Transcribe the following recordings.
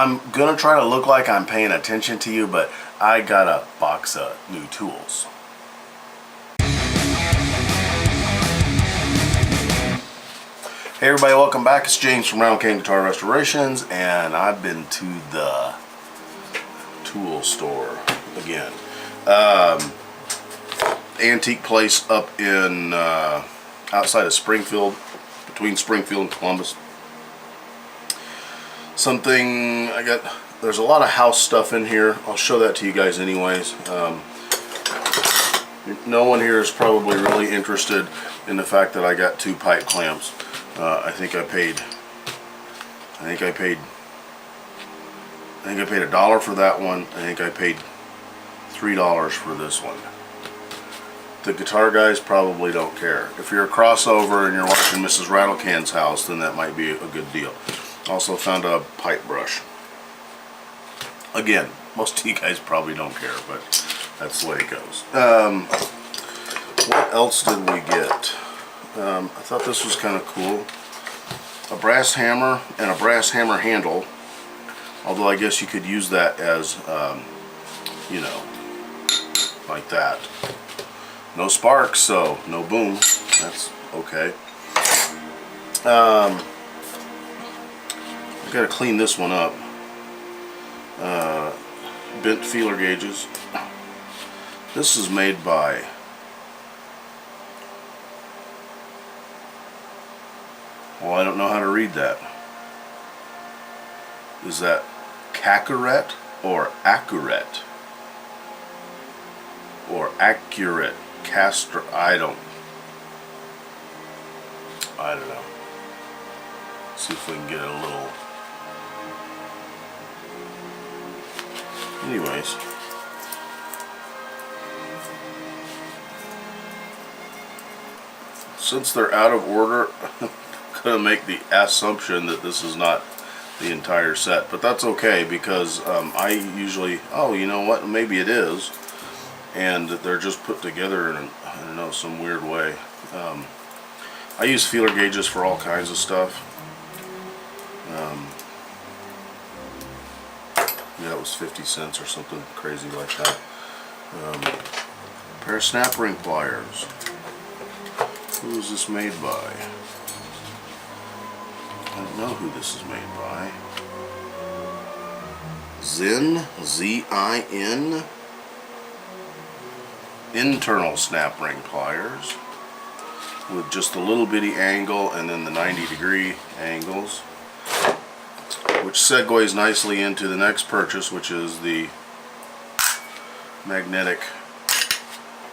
I'm gonna try to look like I'm paying attention to you, but I got a box of new tools. Hey everybody, welcome back. It's James from Rattlecan Guitar Restorations, and I've been to the tool store again. Antique place up in outside of Springfield, between Springfield and Columbus. There's a lot of house stuff in here. I'll show that to you guys anyways. No one here is probably really interested in the fact that I got 2 pipe clamps. I think I paid $1 for that one. I think I paid $3 for this one. The guitar guys probably don't care. If you're a crossover and you're watching Mrs. Rattlecan's house, then that might be a good deal. Also found a pipe brush. Again, most of you guys probably don't care, but that's the way it goes. What else did we get? I thought this was kind of cool. A brass hammer and a brass hammer handle. Although I guess you could use that as, you know, like that. No sparks, so no boom. That's okay. I gotta clean this one up. Bent feeler gauges. This is made by well, I don't know how to read that. Is that Cacaret or Accurate? Or Accurate? Castor? I don't know. See if we can get a little. Anyways. Since they're out of order, I'm gonna make the assumption that this is not the entire set, but that's okay because I usually, oh, you know what, maybe it is, and they're just put together in, I don't know, some weird way. I use feeler gauges for all kinds of stuff. Yeah, it was 50 cents or something crazy like that. A pair of snap ring pliers. Who is this made by? I don't know who this is made by. Zin, Z-I-N. Internal snap ring pliers with just a little bitty angle and then the 90-degree angles, which segues nicely into the next purchase, which is the magnetic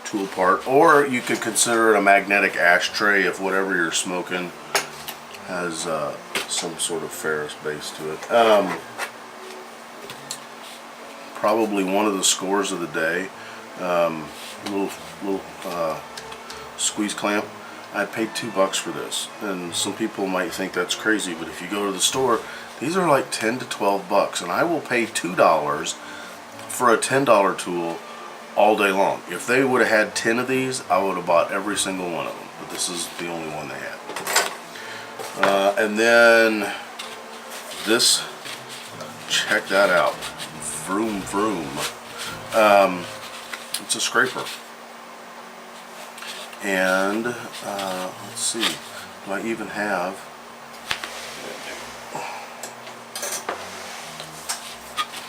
tool part, or you could consider it a magnetic ashtray if whatever you're smoking has some sort of ferrous base to it. Probably one of the scores of the day. Little squeeze clamp. I paid $2 for this, and some people might think that's crazy, but if you go to the store, these are like 10 to 12 bucks, and I will pay $2 for a $10 tool all day long. If they would have had 10 of these, I would have bought every single one of them, but this is the only one they had. And then this, check that out. Vroom vroom. It's a scraper. And let's see, do I even have,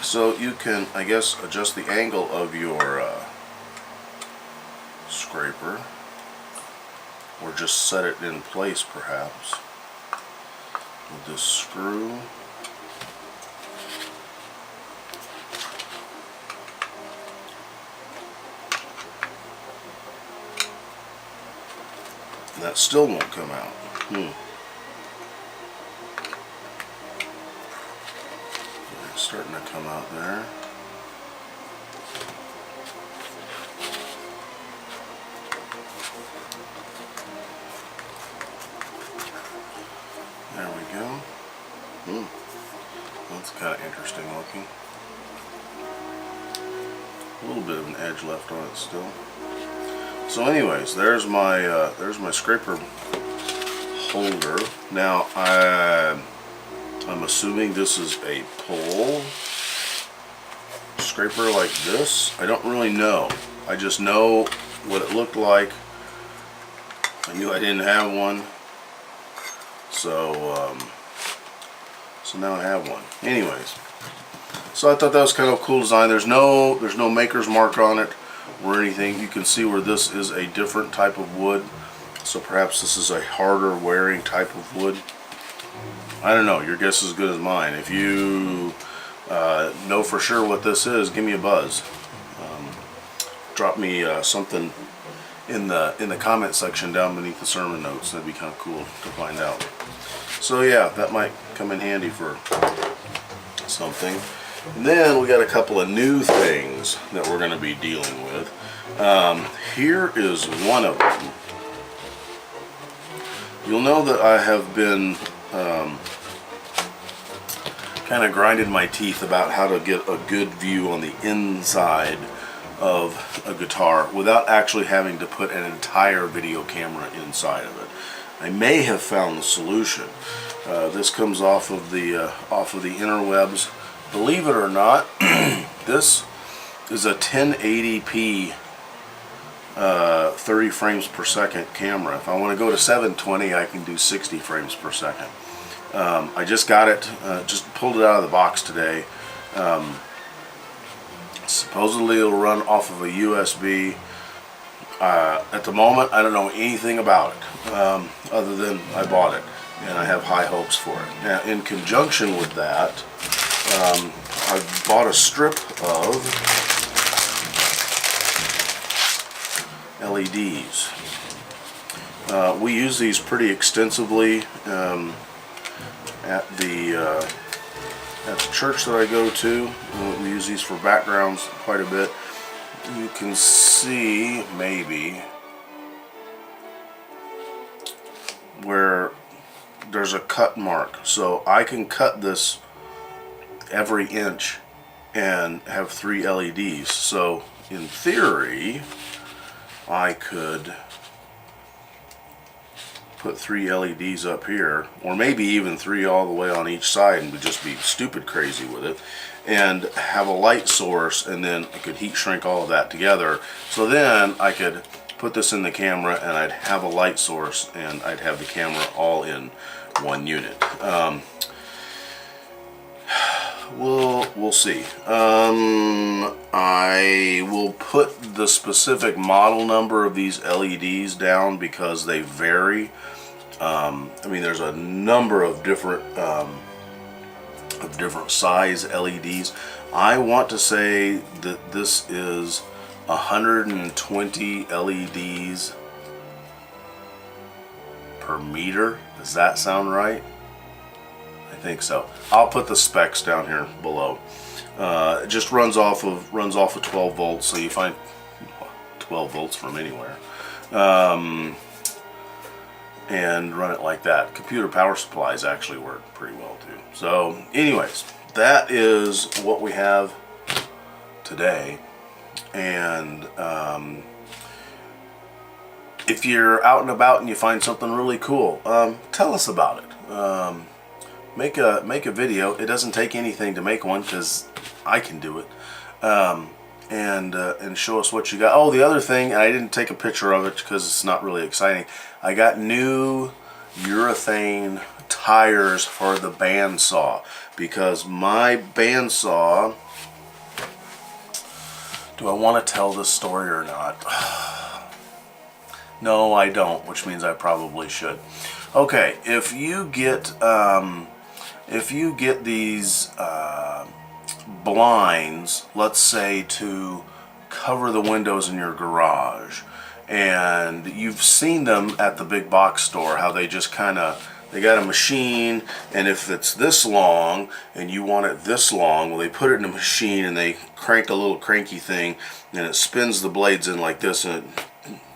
so you can, I guess, adjust the angle of your scraper, or just set it in place perhaps with this screw. That still won't come out. It's starting to come out there. There we go. That's kind of interesting looking. A little bit of an edge left on it still. So anyways, there's my scraper holder. Now I I'm assuming this is a pull scraper like this. I don't really know. I just know what it looked like. I knew I didn't have one, so now I have one. Anyways, so I thought that was kind of a cool design. There's no maker's mark on it or anything. You can see where this is a different type of wood, so perhaps this is a harder wearing type of wood. I don't know. Your guess is as good as mine. If you know for sure what this is, give me a buzz. Drop me something in the comment section down beneath the sermon notes. That'd be kind of cool to find out. So yeah, that might come in handy for something. And then we got a couple of new things that we're going to be dealing with. Here is one of them. You'll know that I have been kind of grinding my teeth about how to get a good view on the inside of a guitar without actually having to put an entire video camera inside of it. I may have found the solution. This comes off of the Interwebs. Believe it or not, this is a 1080p 30 frames per second camera. If I want to go to 720, I can do 60 frames per second. I just got it, just pulled it out of the box today. Supposedly it'll run off of a USB. At the moment, I don't know anything about it, other than I bought it, and I have high hopes for it. Now, in conjunction with that, I bought a strip of LEDs. We use these pretty extensively at the church that I go to. We use these for backgrounds quite a bit. You can see maybe where there's a cut mark, so I can cut this every inch and have 3 LEDs. So in theory I could put 3 LEDs up here, or maybe even 3 all the way on each side, and would just be stupid crazy with it, and have a light source, and then I could heat shrink all of that together. So then I could put this in the camera and I'd have a light source and I'd have the camera all in one unit. We'll see. I will put the specific model number of these LEDs down because they vary. I mean, there's a number of different size LEDs. I want to say that this is 120 LEDs per meter. Does that sound right? I think so. I'll put the specs down here below. It just runs off of 12 volts, so you find 12 volts from anywhere, and run it like that. Computer power supplies actually work pretty well too. So anyways, that is what we have today. And if you're out and about and you find something really cool, tell us about it. Make a video. It doesn't take anything to make one because I can do it. And show us what you got. Oh, the other thing, and I didn't take a picture of it because it's not really exciting. I got new urethane tires for the bandsaw because my bandsaw. Do I want to tell this story or not? No, I don't, which means I probably should. Okay, if you get these blinds, let's say to cover the windows in your garage, and you've seen them at the big box store, how they just they got a machine, and if it's this long and you want it this long, well, they put it in a machine and they crank a little cranky thing and it spins the blades in like this and it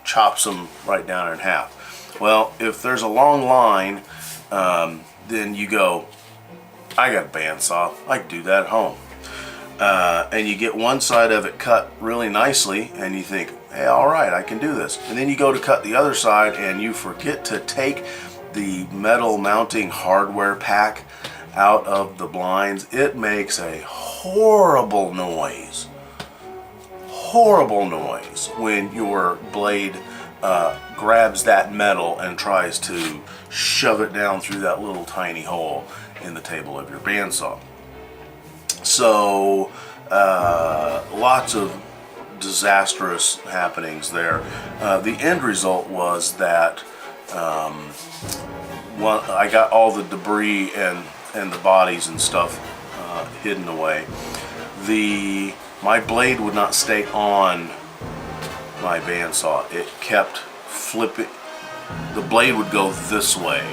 chops them right down in half. Well, if there's a long line, then you go, I got a bandsaw, I can do that at home. And you get one side of it cut really nicely and you think, hey, alright, I can do this. And then you go to cut the other side and you forget to take the metal mounting hardware pack out of the blinds, it makes a horrible noise. Horrible noise when your blade grabs that metal and tries to shove it down through that little tiny hole in the table of your bandsaw. So lots of disastrous happenings there. The end result was that I got all the debris and the bodies and stuff hidden away. My blade would not stay on my bandsaw. It kept flipping. The blade would go this way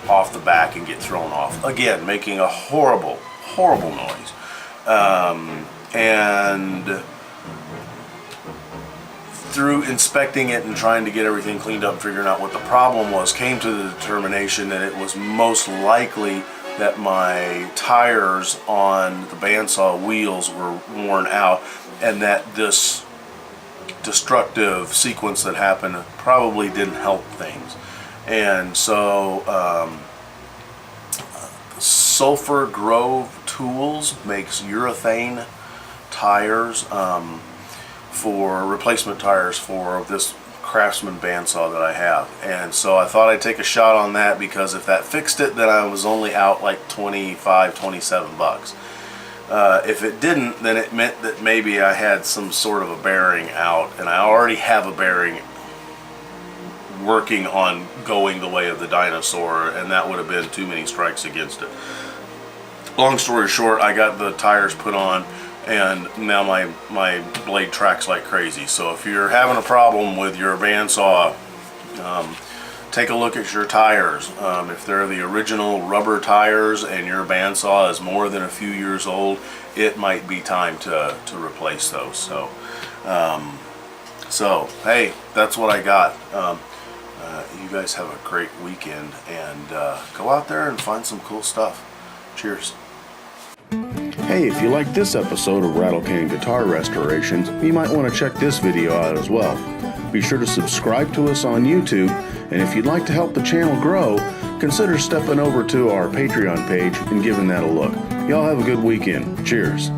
off the back and get thrown off. Again, making a horrible, horrible noise. And through inspecting it and trying to get everything cleaned up and figuring out what the problem was, came to the determination that it was most likely that my tires on the bandsaw wheels were worn out, and that this destructive sequence that happened probably didn't help things. And so Sulphur Grove Tools makes urethane tires for replacement tires for this Craftsman bandsaw that I have, and so I thought I'd take a shot on that, because if that fixed it, then I was only out like 25, 27 bucks. If it didn't, then it meant that maybe I had some sort of a bearing out, and I already have a bearing working on going the way of the dinosaur, and that would have been too many strikes against it. Long story short, I got the tires put on, and now my blade tracks like crazy. So if you're having a problem with your bandsaw, take a look at your tires. If they're the original rubber tires and your bandsaw is more than a few years old, it might be time to replace those. So hey, that's what I got. You guys have a great weekend, and go out there and find some cool stuff. Cheers. Hey, if you like this episode of Rattlecan Guitar Restorations, you might want to check this video out as well. Be sure to subscribe to us on YouTube, and if you'd like to help the channel grow, consider stepping over to our Patreon page and giving that a look. Y'all have a good weekend. Cheers.